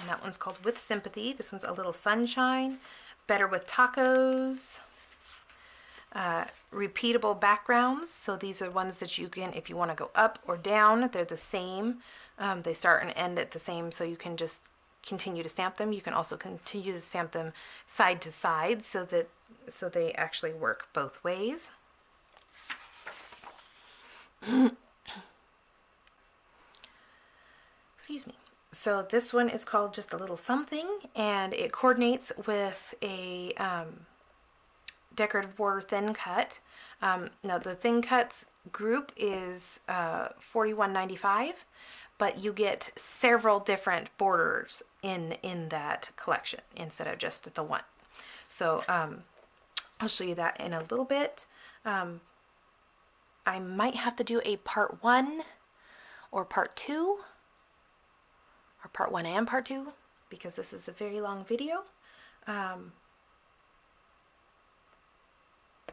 that one's called With Sympathy. This one's A Little Sunshine, Better with Tacos, repeatable backgrounds. So these are ones that you can, if you want to go up or down, they're the same. They start and end at the same, so you can just continue to stamp them. You can also continue to stamp them side to side so they actually work both ways. Excuse me. So this one is called Just a Little Something, and it coordinates with a decorative border thin cut. Now the thin cuts group is $41.95, but you get several different borders in that collection instead of just the one. So I'll show you that in a little bit. I might have to do a part 1 or part 2, or part 1 and part 2, because this is a very long video.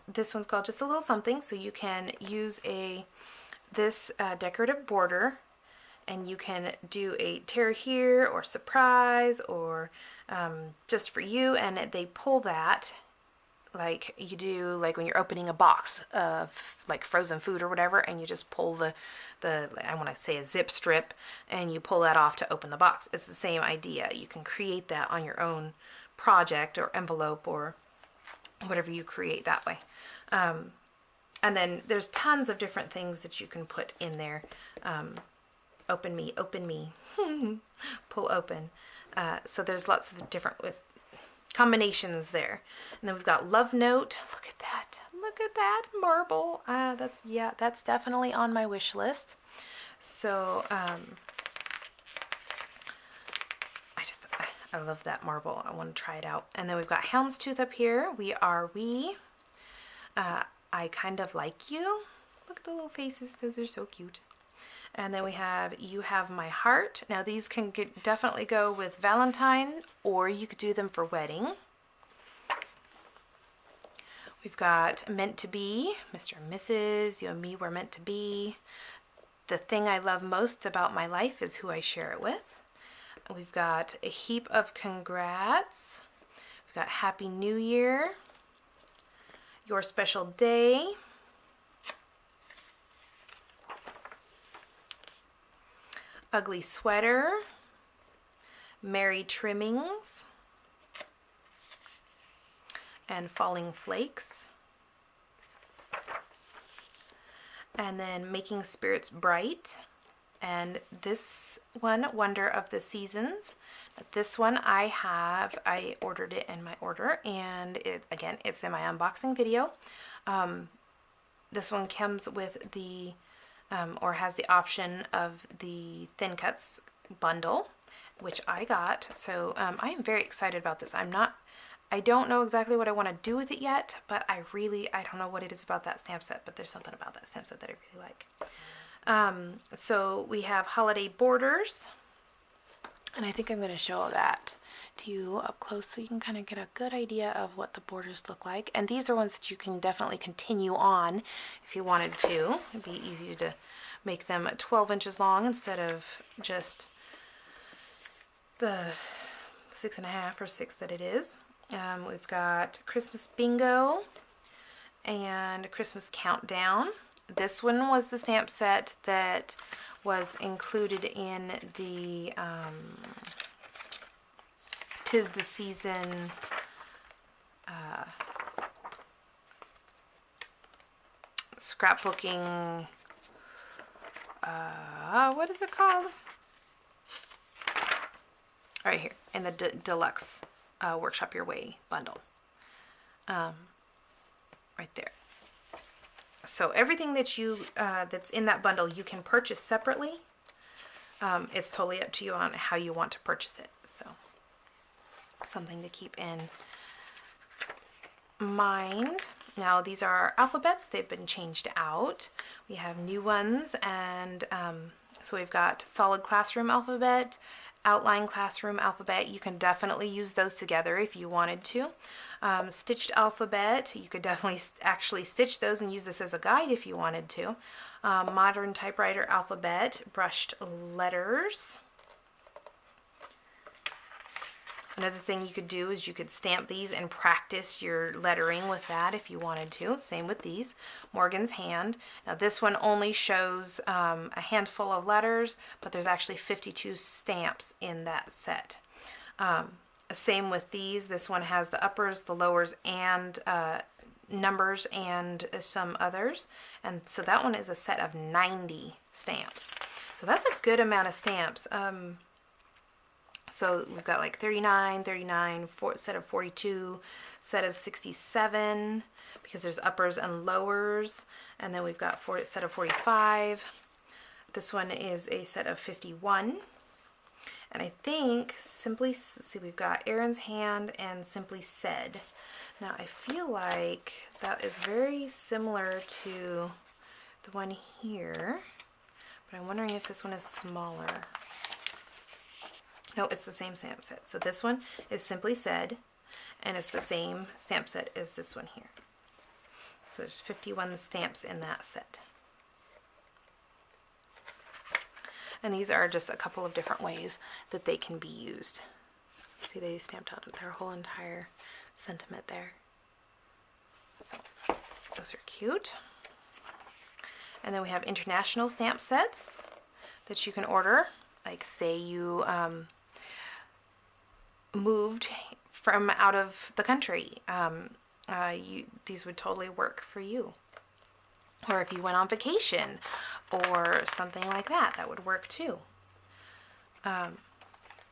This one's called Just a Little Something, so you can use this decorative border, and you can do a tear here or surprise or just for you, and they pull that like you do like when you're opening a box of like frozen food or whatever, and you just pull the I want to say a zip strip, and you pull that off to open the box. It's the same idea. You can create that on your own project or envelope or whatever you create that way. And then there's tons of different things that you can put in there. Open me, pull open. So there's lots of different combinations there. And then we've got Love Note. Look at that. Look at that marble. That's definitely on my wish list. So I love that marble. I want to try it out. And then we've got Houndstooth up here. We Are We. I Kind of Like You. Look at the little faces. Those are so cute. And then we have You Have My Heart. Now these can definitely go with Valentine, or you could do them for wedding. We've got Meant to Be, Mr. and Mrs., You and Me Were Meant to Be. The Thing I Love Most About My Life Is Who I Share It With. We've got A Heap of Congrats. We've got Happy New Year. Your Special Day. Ugly Sweater. Merry Trimmings. And Falling Flakes. And then Making Spirits Bright. And this one, Wonder of the Seasons. This one I ordered it in my order, and it's in my unboxing video. This one comes with the, or has the option of the Thin Cuts bundle, which I got. So I am very excited about this. I don't know exactly what I want to do with it yet, but I don't know what it is about that stamp set, but there's something about that stamp set that I really like. So we have Holiday Borders, and I think I'm going to show that to you up close so you can kind of get a good idea of what the borders look like. And these are ones that you can definitely continue on if you wanted to. It'd be easy to make them 12 inches long instead of just the 6.5 or 6 that it is. We've got Christmas Bingo and Christmas Countdown. This one was the stamp set that was included in the 'Tis the Season scrapbooking, what is it called? Right here, in the deluxe Workshop Your Way bundle. Right there. So everything that that's in that bundle you can purchase separately. It's totally up to you on how you want to purchase it. So something to keep in mind. Now these are our alphabets. They've been changed out. We have new ones, and so we've got Solid Classroom Alphabet, Outline Classroom Alphabet. You can definitely use those together if you wanted to. Stitched Alphabet, you could definitely actually stitch those and use this as a guide if you wanted to. Modern Typewriter Alphabet, Brushed Letters. Another thing you could do is you could stamp these and practice your lettering with that if you wanted to. Same with these. Morgan's Hand. Now this one only shows a handful of letters, but there's actually 52 stamps in that set. Same with these. This one has the uppers, the lowers, and numbers and some others. And so that one is a set of 90 stamps. So that's a good amount of stamps. So we've got like 39, set of 42, set of 67, because there's uppers and lowers. And then we've got set of 45. This one is a set of 51. And I think let's see, we've got Aaron's Hand and Simply Said. Now I feel like that is very similar to the one here, but I'm wondering if this one is smaller. No, it's the same stamp set. So this one is Simply Said, and it's the same stamp set as this one here. So there's 51 stamps in that set. And these are just a couple of different ways that they can be used. See, they stamped out their whole entire sentiment there. So those are cute. And then we have international stamp sets that you can order. Like say you moved from out of the country, these would totally work for you. Or if you went on vacation or something like that, that would work too.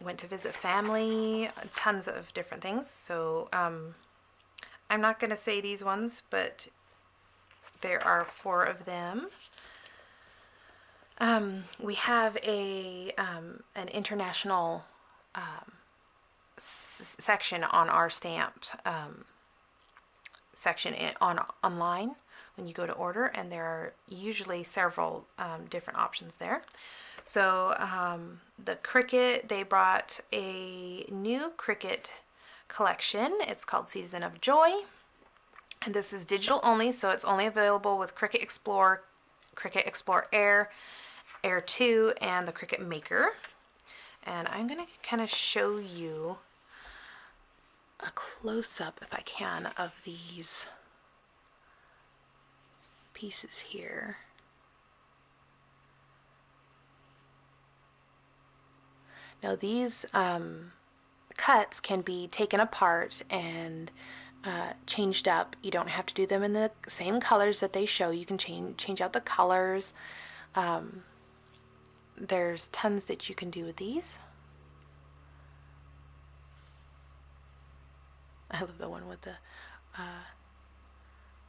Went to visit family, tons of different things. So I'm not going to say these ones, but there are 4 of them. We have an international section on our stamp section online when you go to order, and there are usually several different options there. So the Cricut, they brought a new Cricut collection. It's called Season of Joy, and this is digital only, so it's only available with Cricut Explore, Cricut Explore Air, Air 2, and the Cricut Maker. And I'm going to kind of show you a close-up, if I can, of these pieces here. Now these cuts can be taken apart and changed up. You don't have to do them in the same colors that they show. You can change out the colors. There's tons that you can do with these. I love the one with the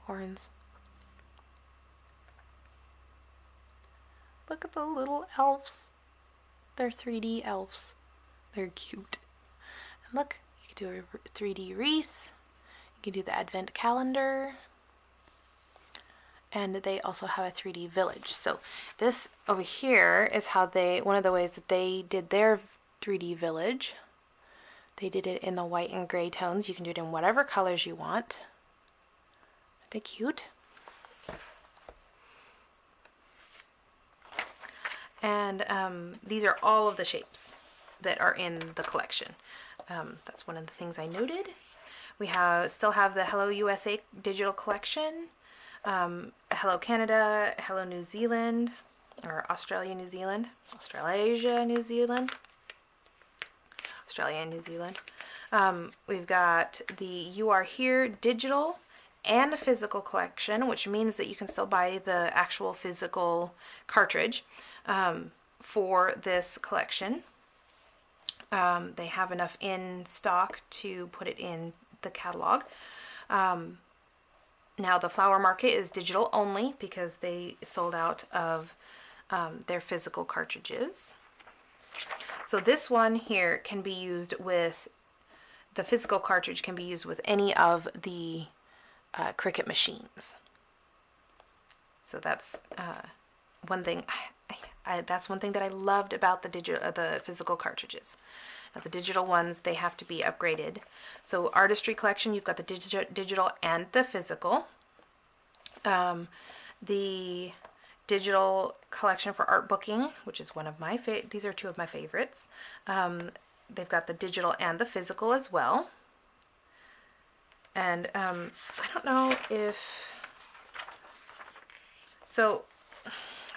horns. Look at the little elves. They're 3D elves. They're cute. And look, you can do a 3D wreath. You can do the advent calendar. And they also have a 3D village. So this over here is how one of the ways that they did their 3D village. They did it in the white and gray tones. You can do it in whatever colors you want. Aren't they cute? And these are all of the shapes that are in the collection. That's one of the things I noted. We still have the Hello USA digital collection. Hello Canada, Hello New Zealand, or Australia, New Zealand, Australasia, New Zealand, Australia and New Zealand. We've got the You Are Here digital and a physical collection, which means that you can still buy the actual physical cartridge for this collection. They have enough in stock to put it in the catalog. Now the Flower Market is digital only because they sold out of their physical cartridges. So this one here can be used with, the physical cartridge can be used with any of the Cricut machines. So that's one thing. That's one thing that I loved about the physical cartridges. Now, the digital ones, they have to be upgraded. So Artistry Collection, you've got the digital and the physical. The digital collection for art booking, which is one of my these are 2 of my favorites. they've got the digital and the physical as well. And I don't know if, so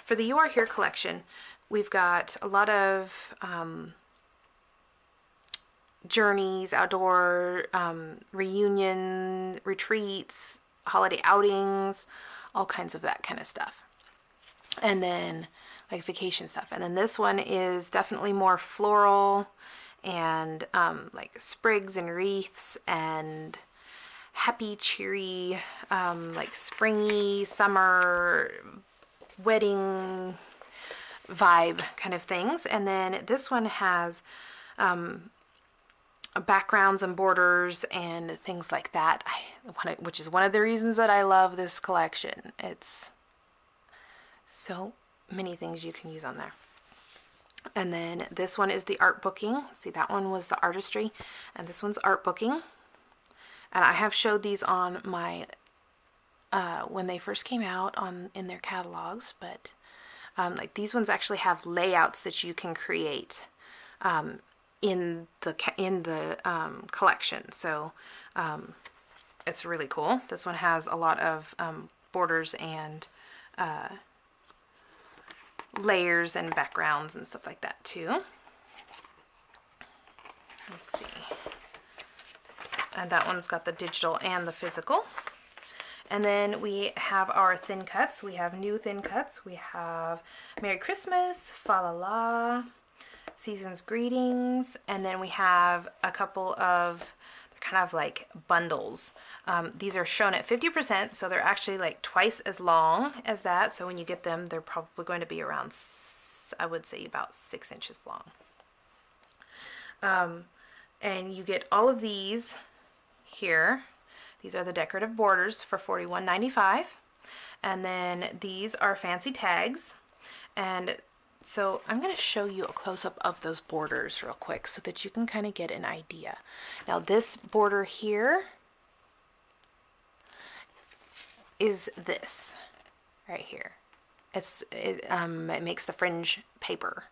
for the You Are Here collection, we've got a lot of journeys, outdoor reunion retreats, holiday outings, all kinds of that kind of stuff. And then like vacation stuff. And then this one is definitely more floral and like sprigs and wreaths and happy, cheery, like springy, summer, wedding vibe kind of things. And then this one has backgrounds and borders and things like that, which is one of the reasons that I love this collection. It's so many things you can use on there. And then this one is the art booking. See, that one was the artistry, and this one's art booking. And I have showed these on my when they first came out in their catalogs, but like these ones actually have layouts that you can create in the collection. So it's really cool. This one has a lot of borders and layers and backgrounds and stuff like that too. Let's see. And that one's got the digital and the physical. And then we have our thin cuts. We have new thin cuts. We have Merry Christmas, Fa La La, Season's Greetings, and then we have a couple of, they're kind of like bundles. These are shown at 50%, so they're actually like twice as long as that. So when you get them, they're probably going to be around, I would say about 6 inches long. And you get all of these here. These are the decorative borders for $41.95. And then these are fancy tags. And so I'm going to show you a close-up of those borders real quick so that you can kind of get an idea. Now this border here is this right here. It makes the fringe paper.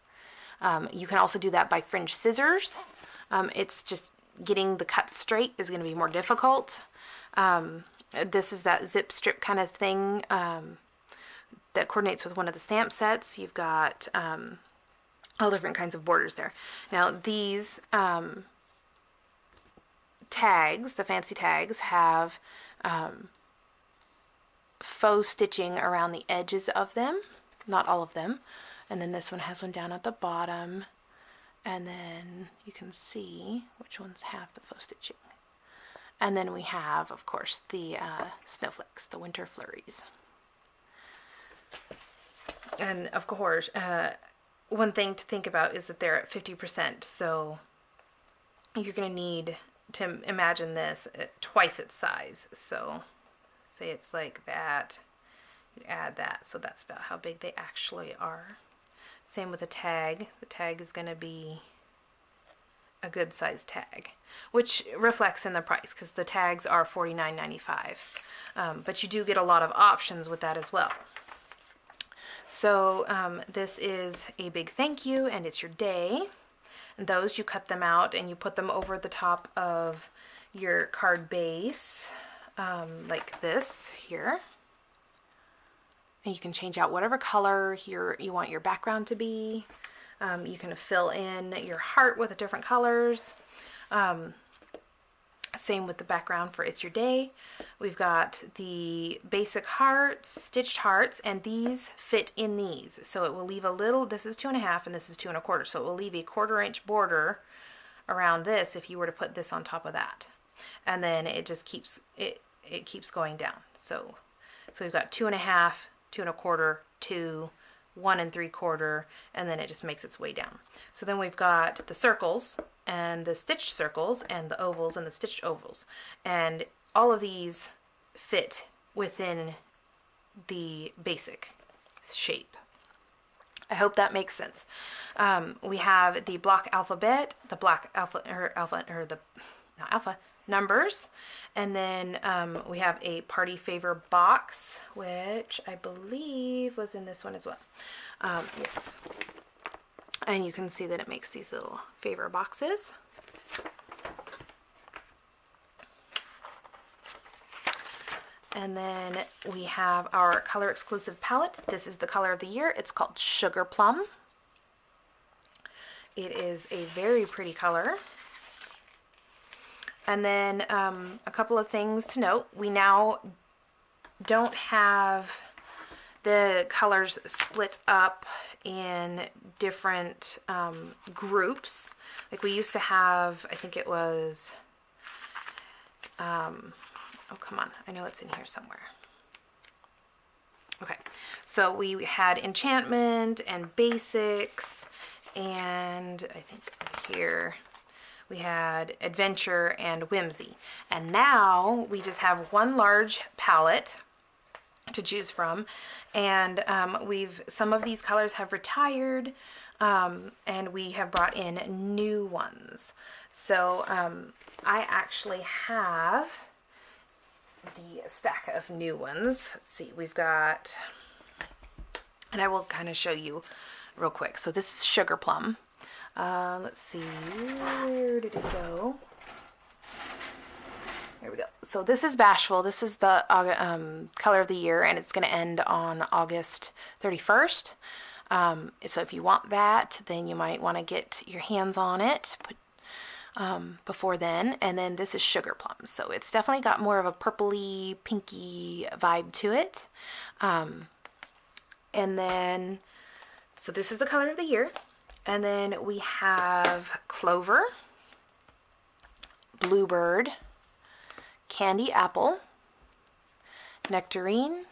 You can also do that by fringe scissors. It's just getting the cut straight is going to be more difficult. This is that zip strip kind of thing that coordinates with one of the stamp sets. You've got all different kinds of borders there. Now these tags, the fancy tags, have faux stitching around the edges of them, not all of them. And then this one has one down at the bottom. And then you can see which ones have the faux stitching. And then we have, of course, the snowflakes, the winter flurries. And of course, one thing to think about is that they're at 50%. So you're going to need to imagine this at twice its size. So say it's like that, you add that. So that's about how big they actually are. Same with the tag. The tag is going to be a good size tag, which reflects in the price because the tags are $49.95. But you do get a lot of options with that as well. So this is a big thank you, and it's your day. And those, you cut them out and you put them over the top of your card base like this here. And you can change out whatever color you want your background to be. You can fill in your heart with different colors. Same with the background for It's Your Day. We've got the basic hearts, stitched hearts, and these fit in these. So it will leave a little, this is 2.5 and this is 2 1/4. So it will leave a 1/4 inch border around this if you were to put this on top of that. And then it just keeps, it keeps going down. So we've got 2.5, 2 1/4, 2, 1 3/4, and then it just makes its way down. So then we've got the circles and the stitched circles and the ovals and the stitched ovals. And all of these fit within the basic shape. I hope that makes sense. We have the block alphabet, the block numbers, and then we have a party favor box, which I believe was in this one as well. Yes. And you can see that it makes these little favor boxes. And then we have our color exclusive palette. This is the color of the year. It's called Sugar Plum. It is a very pretty color. And then a couple of things to note. We now don't have the colors split up in different groups. Like we used to have, I think it was, oh, come on. I know it's in here somewhere. Okay. So we had Enchantment and Basics, and I think here we had Adventure and Whimsy. And now we just have one large palette to choose from, and some of these colors have retired, and we have brought in new ones. So I actually have the stack of new ones. Let's see, we've got, and I will kind of show you real quick. So this is Sugar Plum. Let's see, where did it go? Here we go. So this is Bashful. This is the color of the year, and it's going to end on August 31st. So if you want that, then you might want to get your hands on it before then. And then this is Sugar Plum. So it's definitely got more of a purpley, pinky vibe to it. And then, so this is the color of the year. And then we have Clover, Bluebird, Candy Apple, Nectarine,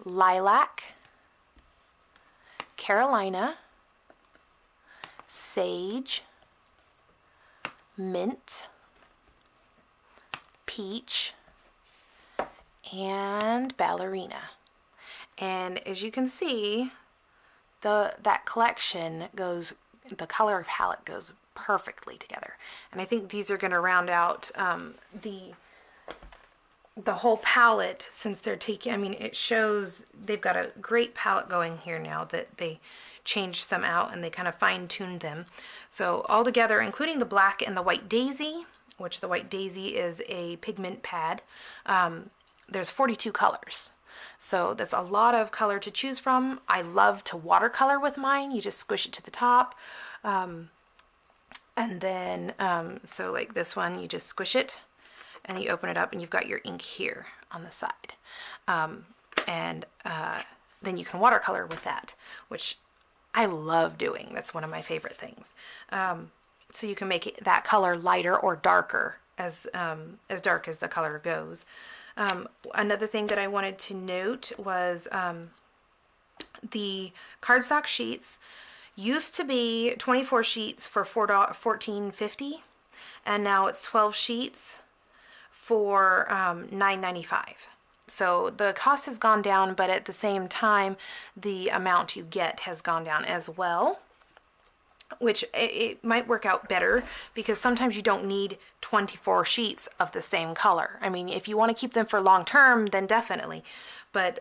Lilac, Carolina, Sage, Mint, Peach, and Ballerina. And as you can see, that collection goes, the color palette goes perfectly together. And I think these are going to round out the whole palette, since they're taking, I mean, it shows they've got a great palette going here now that they changed some out and they kind of fine-tuned them. So all together, including the black and the white daisy, which the white daisy is a pigment pad, there's 42 colors. So that's a lot of color to choose from. I love to watercolor with mine. You just squish it to the top. And then, so like this one, you just squish it and you open it up and you've got your ink here on the side. Then you can watercolor with that, which I love doing. That's one of my favorite things. So you can make it, that color lighter or darker, as dark as the color goes. Another thing that I wanted to note was the cardstock sheets used to be 24 sheets for $14.50, and now it's 12 sheets for $9.95. So the cost has gone down, but at the same time, the amount you get has gone down as well, which it might work out better because sometimes you don't need 24 sheets of the same color. I mean, if you want to keep them for long term, then definitely. But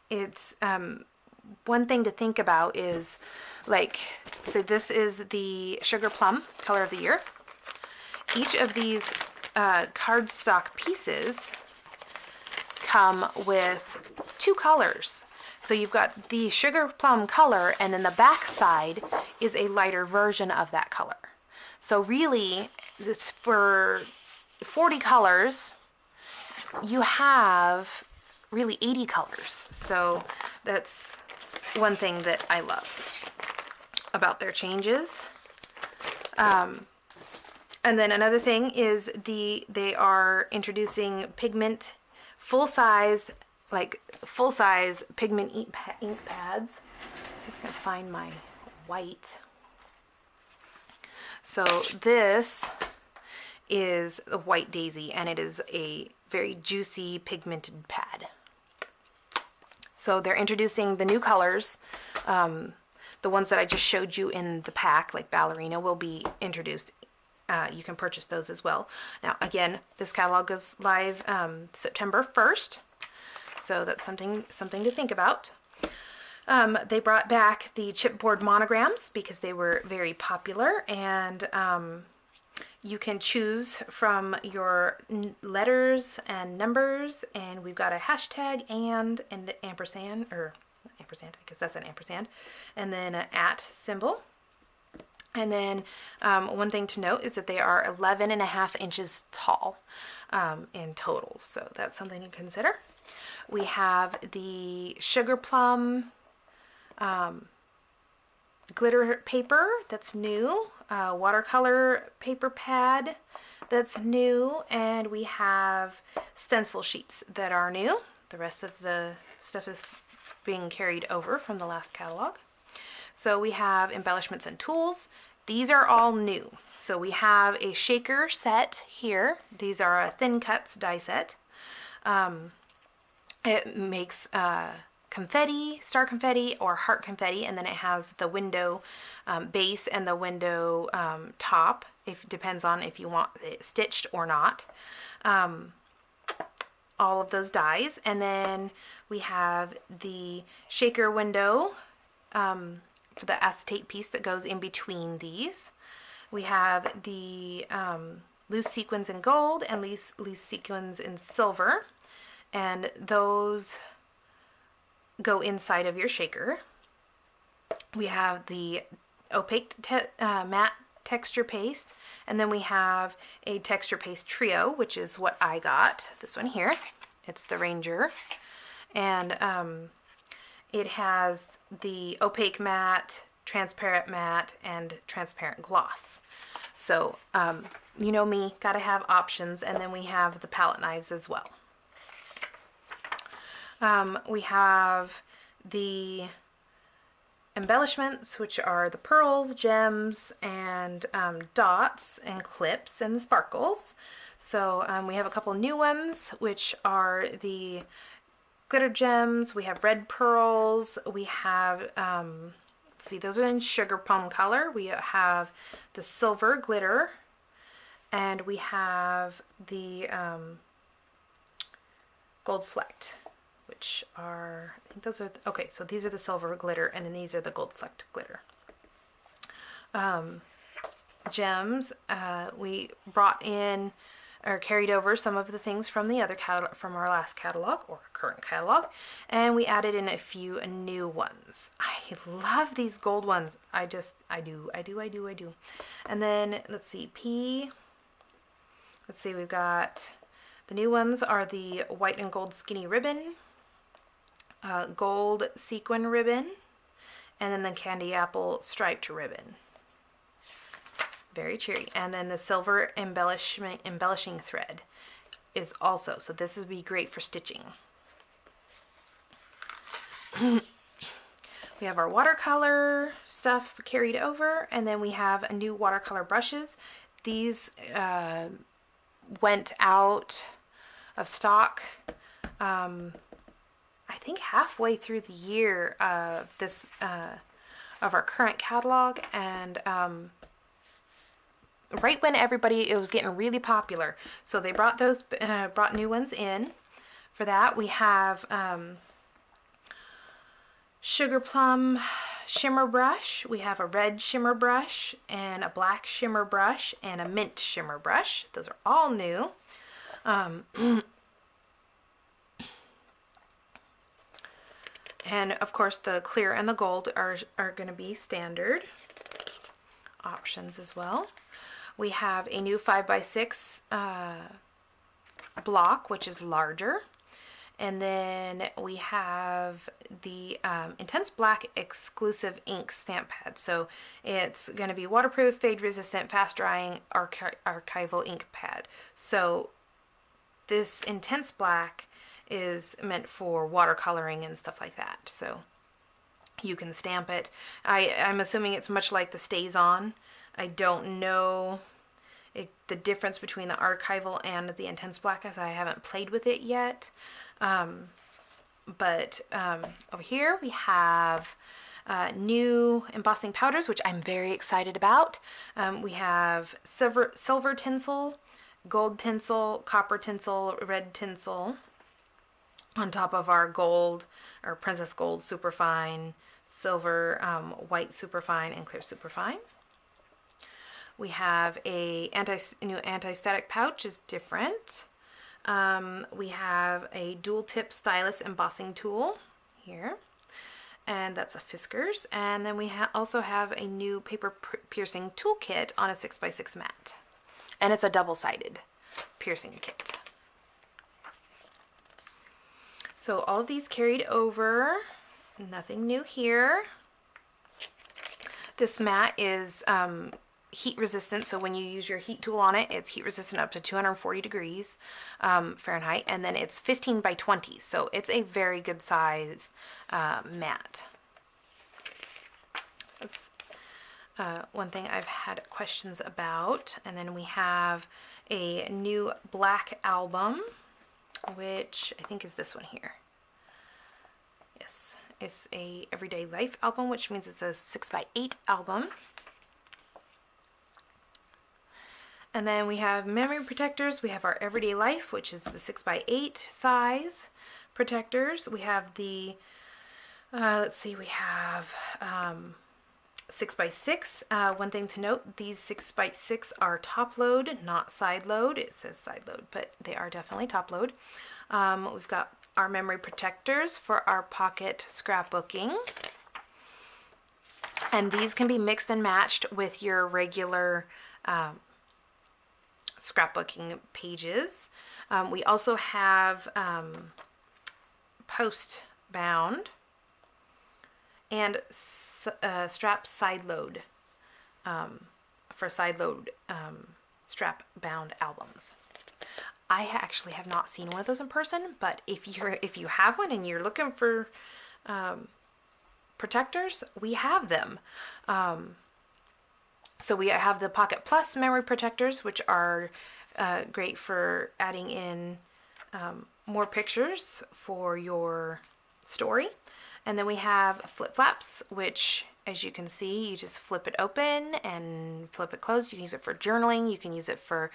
it's one thing to think about is, like, so this is the Sugar Plum color of the year. Each of these cardstock pieces come with two colors. So you've got the Sugar Plum color, and then the back side is a lighter version of that color. So really, this, for 40 colors, you have really 80 colors. So that's one thing that I love about their changes. And then another thing is they are introducing pigment, full-size pigment ink pads. Let's see if I can find my white. So this is the White Daisy, and it is a very juicy pigmented pad. So they're introducing the new colors. The ones that I just showed you in the pack, like Ballerina, will be introduced. You can purchase those as well. Now, again, this catalog goes live September 1st. So that's something to think about. They brought back the chipboard monograms because they were very popular, and you can choose from your letters and numbers, and we've got a hashtag and ampersand, or ampersand, I guess that's an ampersand, and then an at symbol. And then one thing to note is that they are 11.5 inches tall in total, so that's something to consider. We have the sugar plum glitter paper that's new, watercolor paper pad that's new, and we have stencil sheets that are new. The rest of the stuff is being carried over from the last catalog. So we have embellishments and tools. These are all new. So we have a shaker set here. These are a thin cuts die set. It makes confetti, star confetti, or heart confetti, and then it has the window base and the window top. It depends on if you want it stitched or not. All of those dies, and then we have the shaker window for the acetate piece that goes in between these. We have the loose sequins in gold and loose sequins in silver, and those go inside of your shaker. We have the opaque matte texture paste, and then we have a texture paste trio, which is what I got, this one here. It's the Ranger, and it has the opaque matte, transparent matte, and transparent gloss. So you know me, gotta have options. And then we have the palette knives as well. We have the embellishments, which are the pearls, gems, and dots and clips and sparkles. So we have a couple new ones, which are the glitter gems. We have red pearls. We have, see, those are in sugar plum color. We have the silver glitter, and we have the gold flecked, which are, I think those are, okay, so these are the silver glitter, and then these are the gold flecked glitter. Gems, we brought in or carried over some of the things from the other catalog, from our last catalog or current catalog, and we added in a few new ones. I love these gold ones. I do. And then let's see, let's see, we've got the new ones are the white and gold skinny ribbon, gold sequin ribbon, and then the candy apple striped ribbon. Very cheery. And then the silver embellishing thread is also, so this would be great for stitching. We have our watercolor stuff carried over, and then we have a new watercolor brushes. These went out of stock I think halfway through the year of this of our current catalog, and right when it was getting really popular, so they brought new ones in. For that, we have sugar plum shimmer brush. We have a red shimmer brush and a black shimmer brush and a mint shimmer brush. Those are all new. And of course, the clear and the gold are going to be standard options as well. We have a new 5x6 block, which is larger. And then we have the Intense Black Exclusive Ink Stamp Pad. So it's going to be waterproof, fade resistant, fast drying, archival ink pad. So this Intense Black is meant for watercoloring and stuff like that. So you can stamp it. I'm assuming it's much like the Stays On. I don't know the difference between the archival and the Intense Black, as I haven't played with it yet. But over here we have new embossing powders, which I'm very excited about. We have silver tinsel, gold tinsel, copper tinsel, red tinsel. on top of our gold, or Princess Gold Superfine, Silver, White Superfine, and Clear Superfine. We have a new anti-static pouch, is different. We have a dual tip stylus embossing tool here, and that's a Fiskars. And then we also have a new paper piercing toolkit on a 6x6 mat, and it's a double-sided piercing kit. So all of these carried over, nothing new here. This mat is heat resistant, so when you use your heat tool on it, it's heat resistant up to 240 degrees Fahrenheit, and then it's 15 by 20, so it's a very good size mat. That's one thing I've had questions about. And then we have a new black album, which I think is this one here. Yes, it's a Everyday Life album, which means it's a 6x8 album. And then we have memory protectors. We have our Everyday Life, which is the 6x8 size protectors. We have the, let's see, we have 6x6. One thing to note, these 6x6 are top load, not side load. It says side load, but they are definitely top load. We've got our memory protectors for our pocket scrapbooking. And these can be mixed and matched with your regular scrapbooking pages. We also have post bound and strap side load for side load strap bound albums. I actually have not seen one of those in person, but if you have one and you're looking for protectors, we have them. So we have the Pocket Plus memory protectors, which are great for adding in more pictures for your story. And then we have flip flaps, which, as you can see, you just flip it open and flip it closed. You can use it for journaling. You can use it for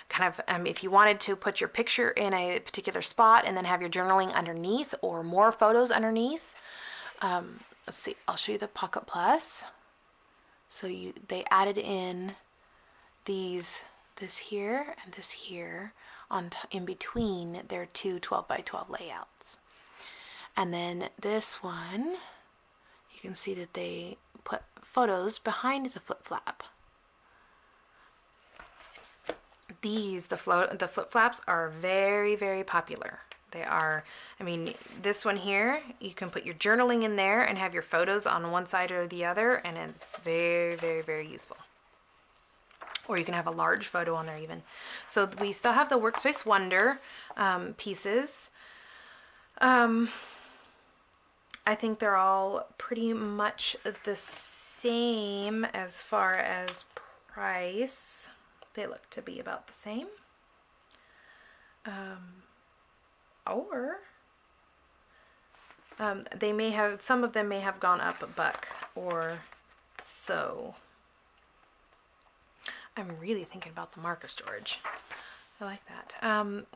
kind of, if you wanted to put your picture in a particular spot and then have your journaling underneath or more photos underneath. Let's see, I'll show you the Pocket Plus. So they added in this here and this here in between their two 12x12 layouts. And then this one, you can see that they put photos behind the flip flap. The flip flaps are very, very popular. They are, this one here, you can put your journaling in there and have your photos on one side or the other, and it's very, very, very useful. Or you can have a large photo on there even. So we still have the Workspace Wonder pieces. I think they're all pretty much the same as far as price. They look to be about the same. They may have, some of them may have gone up a buck or so. I'm really thinking about the marker storage. I like that.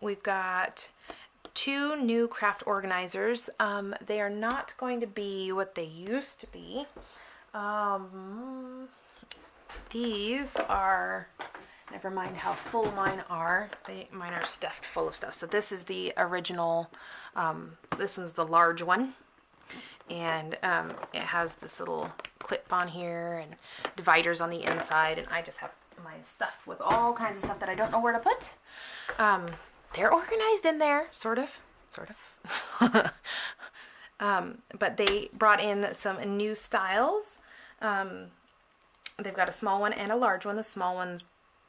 We've got two new craft organizers. They are not going to be what they used to be. These are, never mind how full mine are. Mine are stuffed full of stuff. So this is the original, this one's the large one. And it has this little clip on here and dividers on the inside. And I just have mine stuffed with all kinds of stuff that I don't know where to put. They're organized in there, sort of. But they brought in some new styles. They've got a small one and a large one. The small one's,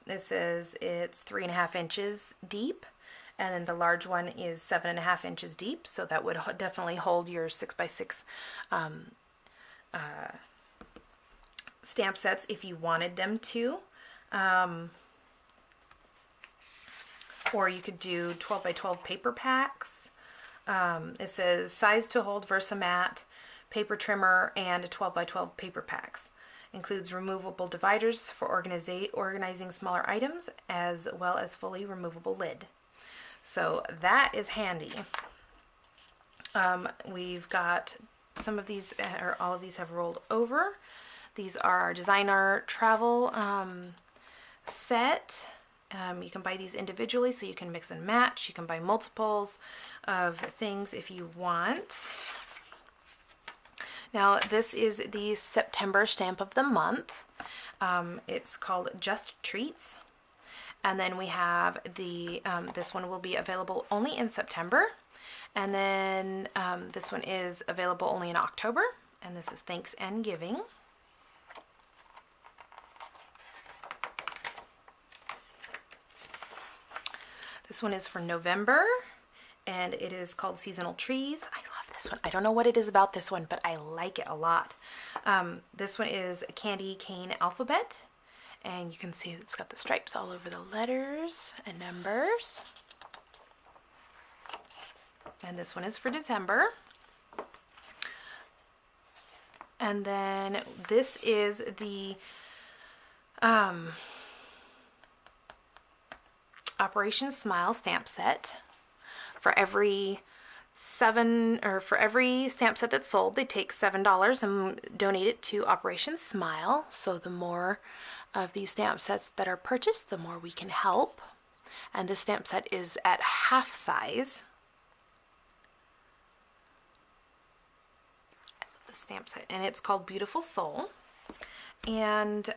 it says it's 3.5 inches deep, and then the large one is 7.5 inches deep. So that would definitely hold your 6x6 stamp sets if you wanted them to. Or you could do 12x12 paper packs. It says size to hold Versamat, paper trimmer, and 12x12 paper packs. Includes removable dividers for organizing smaller items, as well as fully removable lid. So that is handy. We've got some of these, or all of these have rolled over. These are our designer travel set. You can buy these individually, so you can mix and match. You can buy multiples of things if you want. Now, this is the September stamp of the month. It's called Just Treats. And then we have the, this one will be available only in September. And then this one is available only in October. And this is Thanks and Giving. This one is for November, and it is called Seasonal Trees. I love this one. I don't know what it is about this one, but I like it a lot. This one is Candy Cane Alphabet, and you can see it's got the stripes all over the letters and numbers. And this one is for December. And then this is the Operation Smile stamp set. For every for every stamp set that's sold, they take $7 and donate it to Operation Smile. So the more of these stamp sets that are purchased, the more we can help. And this stamp set is at half size. I love the stamp set, and it's called Beautiful Soul. And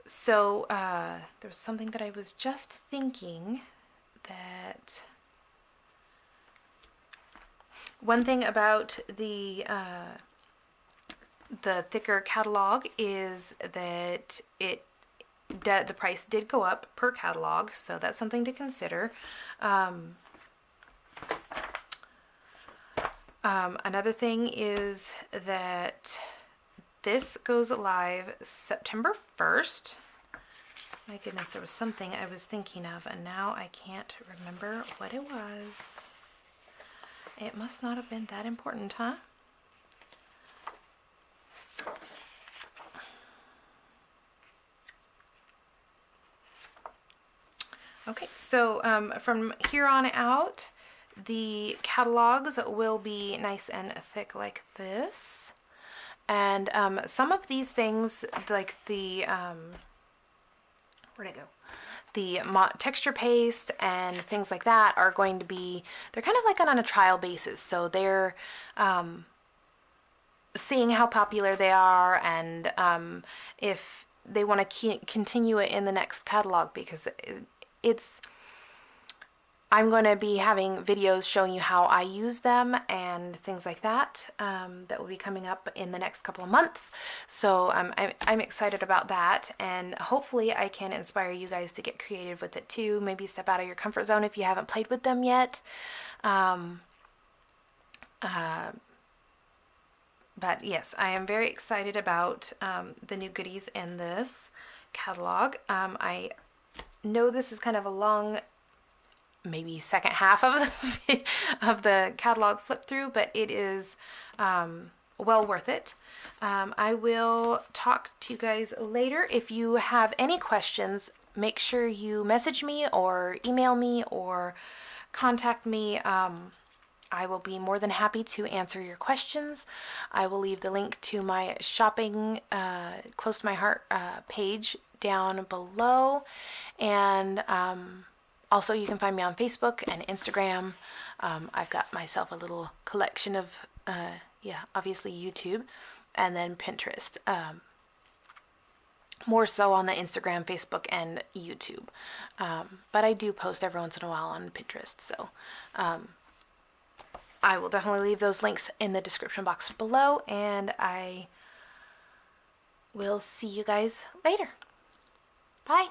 so there was something that I was just thinking, that one thing about the thicker catalog is that the price did go up per catalog, so that's something to consider. Another thing is that this goes live September 1st. My goodness, there was something I was thinking of, and now I can't remember what it was. It must not have been that important, huh? Okay, so from here on out, the catalogs will be nice and thick like this. And some of these things, like the, where'd it go? The texture paste and things like that are going to be, they're kind of like on a trial basis. So they're seeing how popular they are, and if they want to continue it in the next catalog, because I'm going to be having videos showing you how I use them and things like that, that will be coming up in the next couple of months. So I'm excited about that, and hopefully I can inspire you guys to get creative with it too. Maybe step out of your comfort zone if you haven't played with them yet. But yes, I am very excited about the new goodies in this catalog. I know this is kind of a long, maybe second half of the catalog flip through, but it is well worth it. I will talk to you guys later. If you have any questions, make sure you message me or email me or contact me. I will be more than happy to answer your questions. I will leave the link to my shopping close to my heart page down below, and also you can find me on Facebook and Instagram. I've got myself a little collection of obviously YouTube, and then Pinterest, more so on the Instagram, Facebook, and YouTube, but I do post every once in a while on Pinterest, so I will definitely leave those links in the description box below, and I will see you guys later. Bye.